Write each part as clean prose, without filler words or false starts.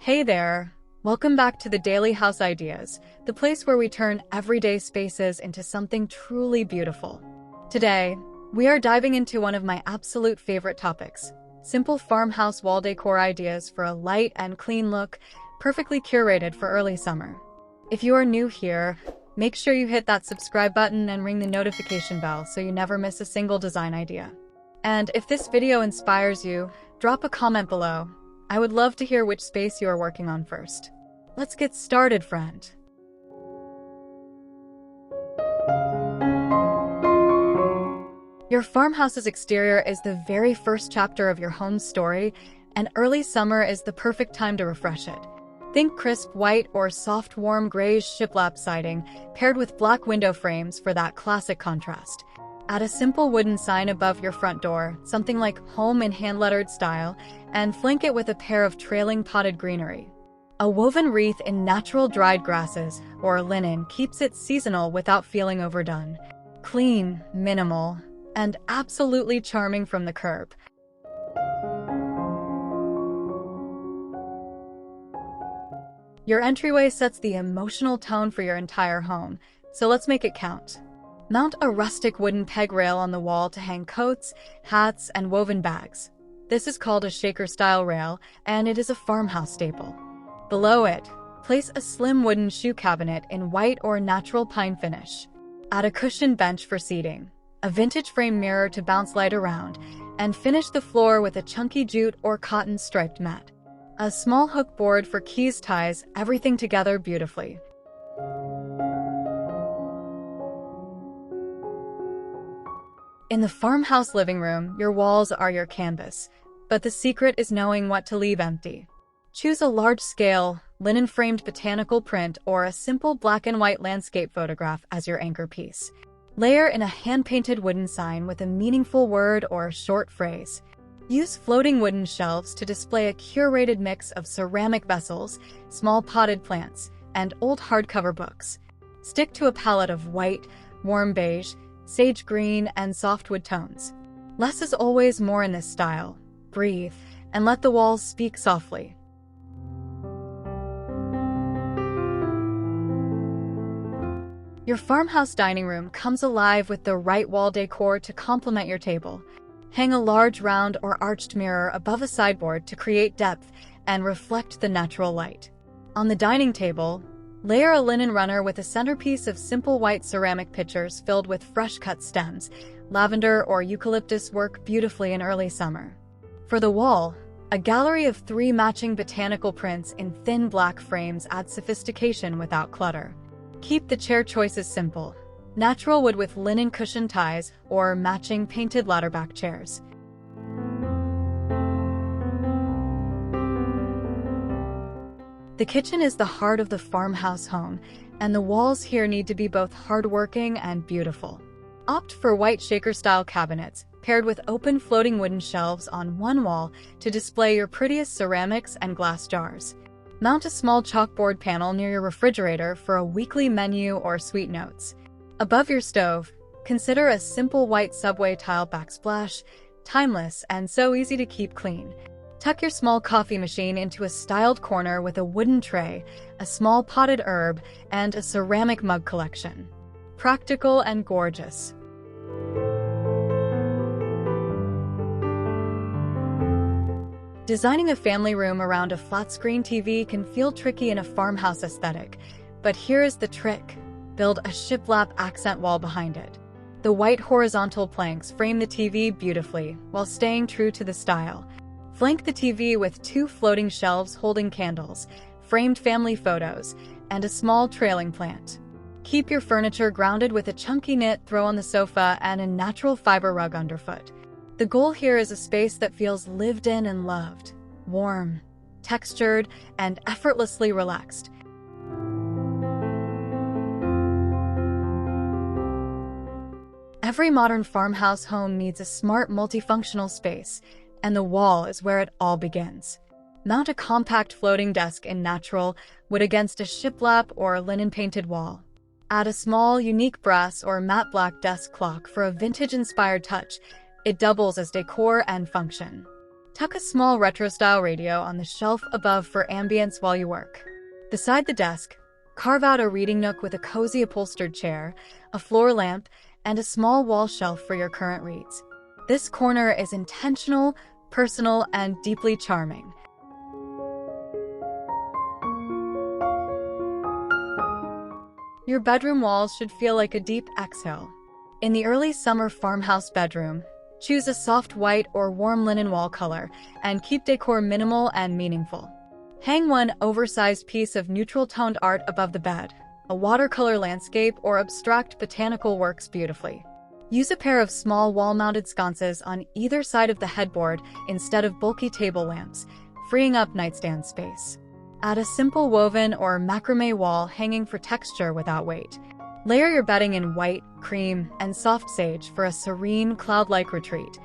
Hey there! Welcome back to the Daily House Ideas, the place where we turn everyday spaces into something truly beautiful. Today, we are diving into one of my absolute favorite topics, simple farmhouse wall decor ideas for a light and clean look, perfectly curated for early summer. If you are new here, make sure you hit that subscribe button and ring the notification bell so you never miss a single design idea. And if this video inspires you, drop a comment below. I would love to hear which space you are working on first. Let's get started, friend. Your farmhouse's exterior is the very first chapter of your home's story, and early summer is the perfect time to refresh it. Think crisp white or soft warm grayish shiplap siding paired with black window frames for that classic contrast. Add a simple wooden sign above your front door, something like home in hand-lettered style, and flank it with a pair of trailing potted greenery. A woven wreath in natural dried grasses or linen keeps it seasonal without feeling overdone. Clean, minimal, and absolutely charming from the curb. Your entryway sets the emotional tone for your entire home, so let's make it count. Mount a rustic wooden peg rail on the wall to hang coats, hats, and woven bags. This is called a shaker-style rail, and it is a farmhouse staple. Below it, place a slim wooden shoe cabinet in white or natural pine finish. Add a cushioned bench for seating, a vintage frame mirror to bounce light around, and finish the floor with a chunky jute or cotton striped mat. A small hook board for keys ties everything together beautifully. In the farmhouse living room, your walls are your canvas, but the secret is knowing what to leave empty. Choose a large-scale, linen-framed botanical print or a simple black and white landscape photograph as your anchor piece. Layer in a hand-painted wooden sign with a meaningful word or short phrase. Use floating wooden shelves to display a curated mix of ceramic vessels, small potted plants, and old hardcover books. Stick to a palette of white, warm beige, sage green, and softwood tones. Less is always more in this style. Breathe, and let the walls speak softly. Your farmhouse dining room comes alive with the right wall decor to complement your table. Hang a large round or arched mirror above a sideboard to create depth and reflect the natural light. On the dining table, layer a linen runner with a centerpiece of simple white ceramic pitchers filled with fresh-cut stems. Lavender or eucalyptus work beautifully in early summer. For the wall, a gallery of 3 matching botanical prints in thin black frames adds sophistication without clutter. Keep the chair choices simple. Natural wood with linen cushion ties or matching painted ladderback chairs. The kitchen is the heart of the farmhouse home, and the walls here need to be both hardworking and beautiful. Opt for white shaker-style cabinets, paired with open floating wooden shelves on one wall to display your prettiest ceramics and glass jars. Mount a small chalkboard panel near your refrigerator for a weekly menu or sweet notes. Above your stove, consider a simple white subway tile backsplash, timeless and so easy to keep clean. Tuck your small coffee machine into a styled corner with a wooden tray, a small potted herb, and a ceramic mug collection. Practical and gorgeous. Designing a family room around a flat-screen TV can feel tricky in a farmhouse aesthetic, but here is the trick. Build a shiplap accent wall behind it. The white horizontal planks frame the TV beautifully while staying true to the style. Flank the TV with 2 floating shelves holding candles, framed family photos, and a small trailing plant. Keep your furniture grounded with a chunky knit throw on the sofa and a natural fiber rug underfoot. The goal here is a space that feels lived in and loved, warm, textured, and effortlessly relaxed. Every modern farmhouse home needs a smart multifunctional space, and the wall is where it all begins. Mount a compact floating desk in natural wood against a shiplap or linen-painted wall. Add a small, unique brass or matte black desk clock for a vintage-inspired touch. It doubles as decor and function. Tuck a small retro-style radio on the shelf above for ambience while you work. Beside the desk, carve out a reading nook with a cozy upholstered chair, a floor lamp, and a small wall shelf for your current reads. This corner is intentional, personal, and deeply charming. Your bedroom walls should feel like a deep exhale. In the early summer farmhouse bedroom, choose a soft white or warm linen wall color and keep decor minimal and meaningful. Hang one oversized piece of neutral-toned art above the bed. A watercolor landscape or abstract botanical works beautifully. Use a pair of small wall-mounted sconces on either side of the headboard instead of bulky table lamps, freeing up nightstand space. Add a simple woven or macrame wall hanging for texture without weight. Layer your bedding in white, cream, and soft sage for a serene, cloud-like retreat.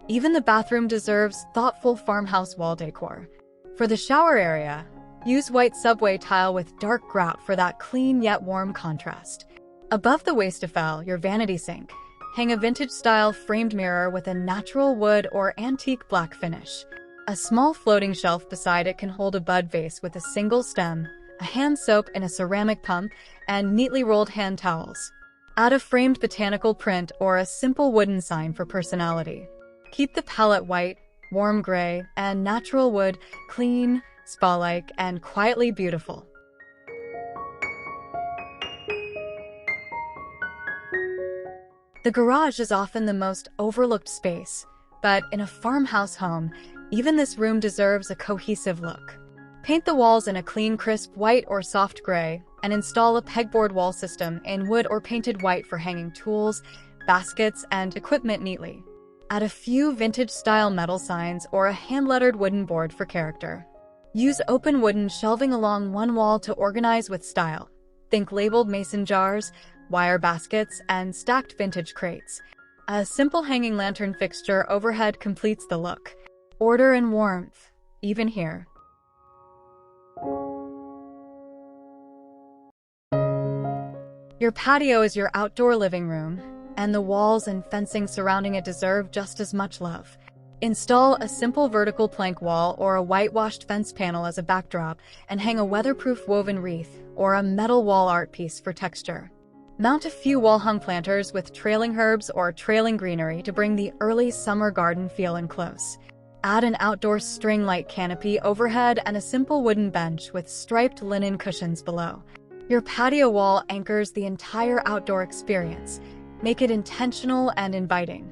Even the bathroom deserves thoughtful farmhouse wall decor. For the shower area, use white subway tile with dark grout for that clean yet warm contrast. Above the wastafel, your vanity sink, hang a vintage-style framed mirror with a natural wood or antique black finish. A small floating shelf beside it can hold a bud vase with a single stem, a hand soap in a ceramic pump, and neatly rolled hand towels. Add a framed botanical print or a simple wooden sign for personality. Keep the palette white, warm gray, and natural wood clean, spa-like, and quietly beautiful. The garage is often the most overlooked space, but in a farmhouse home, even this room deserves a cohesive look. Paint the walls in a clean, crisp white or soft gray, and install a pegboard wall system in wood or painted white for hanging tools, baskets, and equipment neatly. Add a few vintage-style metal signs or a hand-lettered wooden board for character. Use open wooden shelving along one wall to organize with style. Think labeled mason jars, wire baskets, and stacked vintage crates. A simple hanging lantern fixture overhead completes the look. Order and warmth, even here. Your patio is your outdoor living room, and the walls and fencing surrounding it deserve just as much love. Install a simple vertical plank wall or a whitewashed fence panel as a backdrop, and hang a weatherproof woven wreath or a metal wall art piece for texture. Mount a few wall-hung planters with trailing herbs or trailing greenery to bring the early summer garden feel in close. Add an outdoor string light canopy overhead and a simple wooden bench with striped linen cushions below. Your patio wall anchors the entire outdoor experience. Make it intentional and inviting.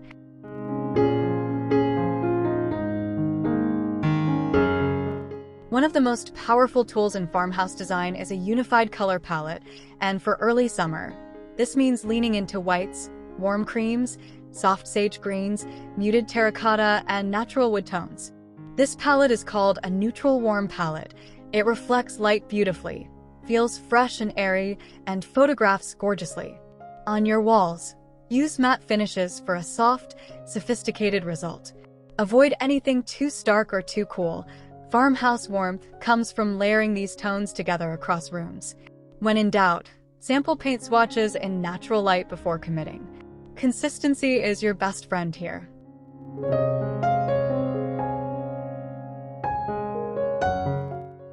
One of the most powerful tools in farmhouse design is a unified color palette, and for early summer, this means leaning into whites, warm creams, soft sage greens, muted terracotta, and natural wood tones. This palette is called a neutral warm palette. It reflects light beautifully, feels fresh and airy, and photographs gorgeously. On your walls, use matte finishes for a soft, sophisticated result. Avoid anything too stark or too cool. Farmhouse warmth comes from layering these tones together across rooms. When in doubt, sample paint swatches in natural light before committing. Consistency is your best friend here.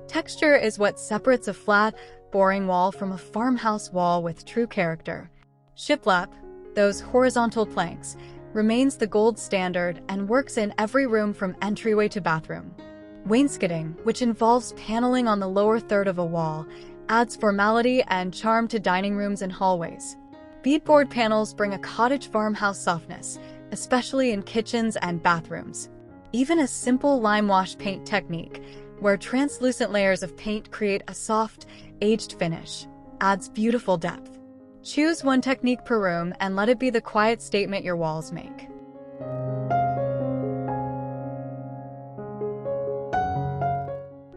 Texture is what separates a flat, boring wall from a farmhouse wall with true character. Shiplap, those horizontal planks, remains the gold standard and works in every room from entryway to bathroom. Wainscoting, which involves paneling on the lower third of a wall, adds formality and charm to dining rooms and hallways. Beadboard panels bring a cottage farmhouse softness, especially in kitchens and bathrooms. Even a simple lime wash paint technique, where translucent layers of paint create a soft, aged finish, adds beautiful depth. Choose one technique per room and let it be the quiet statement your walls make.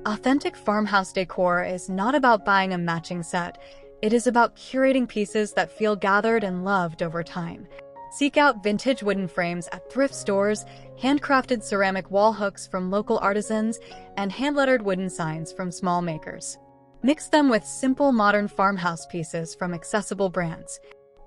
Authentic farmhouse decor is not about buying a matching set. It is about curating pieces that feel gathered and loved over time. Seek out vintage wooden frames at thrift stores, handcrafted ceramic wall hooks from local artisans, and hand-lettered wooden signs from small makers. Mix them with simple modern farmhouse pieces from accessible brands.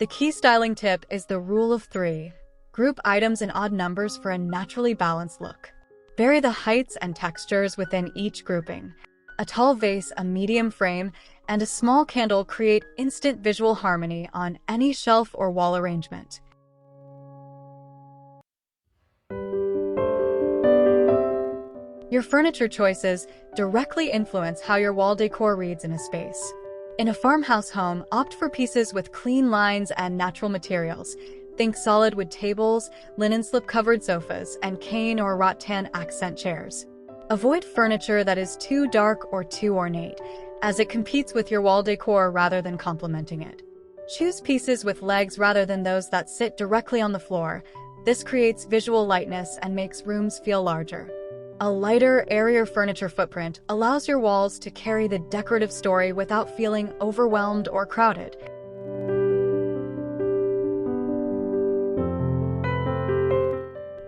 The key styling tip is the rule of 3. Group items in odd numbers for a naturally balanced look. Vary the heights and textures within each grouping. A tall vase, a medium frame, and a small candle create instant visual harmony on any shelf or wall arrangement. Your furniture choices directly influence how your wall decor reads in a space. In a farmhouse home, opt for pieces with clean lines and natural materials. Think solid wood tables, linen slip-covered sofas, and cane or rattan accent chairs. Avoid furniture that is too dark or too ornate, as it competes with your wall decor rather than complementing it. Choose pieces with legs rather than those that sit directly on the floor. This creates visual lightness and makes rooms feel larger. A lighter, airier furniture footprint allows your walls to carry the decorative story without feeling overwhelmed or crowded.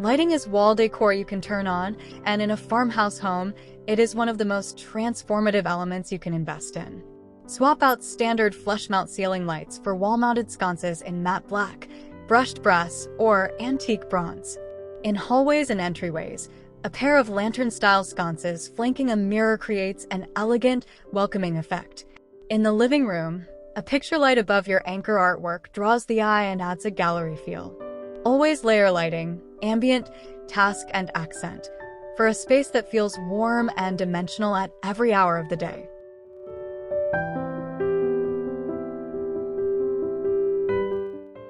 Lighting is wall decor you can turn on, and in a farmhouse home, it is one of the most transformative elements you can invest in. Swap out standard flush-mount ceiling lights for wall-mounted sconces in matte black, brushed brass, or antique bronze. In hallways and entryways, a pair of lantern-style sconces flanking a mirror creates an elegant, welcoming effect. In the living room, a picture light above your anchor artwork draws the eye and adds a gallery feel. Always layer lighting, ambient, task, and accent, for a space that feels warm and dimensional at every hour of the day.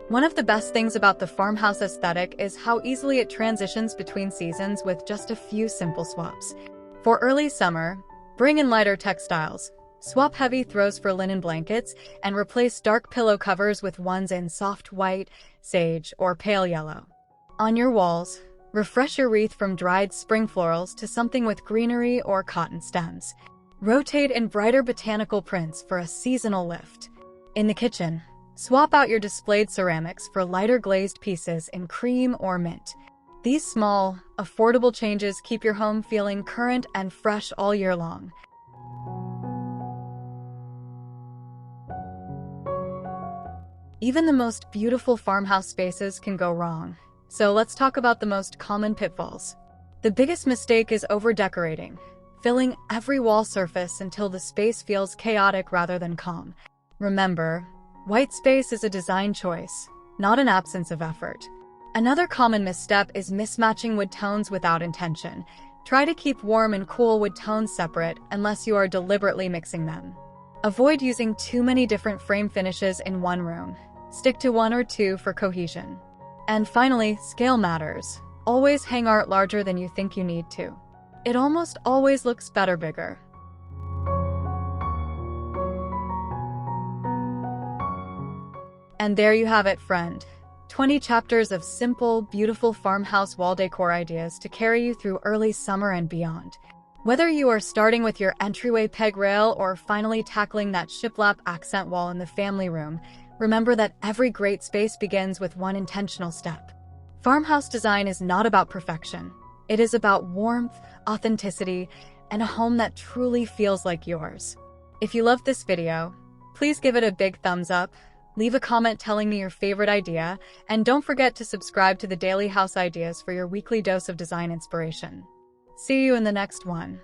One of the best things about the farmhouse aesthetic is how easily it transitions between seasons with just a few simple swaps. For early summer, bring in lighter textiles. Swap heavy throws for linen blankets and replace dark pillow covers with ones in soft white, sage, or pale yellow. On your walls, refresh your wreath from dried spring florals to something with greenery or cotton stems. Rotate in brighter botanical prints for a seasonal lift. In the kitchen, swap out your displayed ceramics for lighter glazed pieces in cream or mint. These small, affordable changes keep your home feeling current and fresh all year long. Even the most beautiful farmhouse spaces can go wrong. So let's talk about the most common pitfalls. The biggest mistake is over-decorating, filling every wall surface until the space feels chaotic rather than calm. Remember, white space is a design choice, not an absence of effort. Another common misstep is mismatching wood tones without intention. Try to keep warm and cool wood tones separate unless you are deliberately mixing them. Avoid using too many different frame finishes in one room. Stick to 1 or 2 for cohesion. And finally, scale matters. Always hang art larger than you think you need to. It almost always looks better bigger. And there you have it, friend. 20 chapters of simple, beautiful farmhouse wall decor ideas to carry you through early summer and beyond. Whether you are starting with your entryway peg rail or finally tackling that shiplap accent wall in the family room, remember that every great space begins with one intentional step. Farmhouse design is not about perfection. It is about warmth, authenticity, and a home that truly feels like yours. If you loved this video, please give it a big thumbs up, leave a comment telling me your favorite idea, and don't forget to subscribe to the Daily House Ideas for your weekly dose of design inspiration. See you in the next one.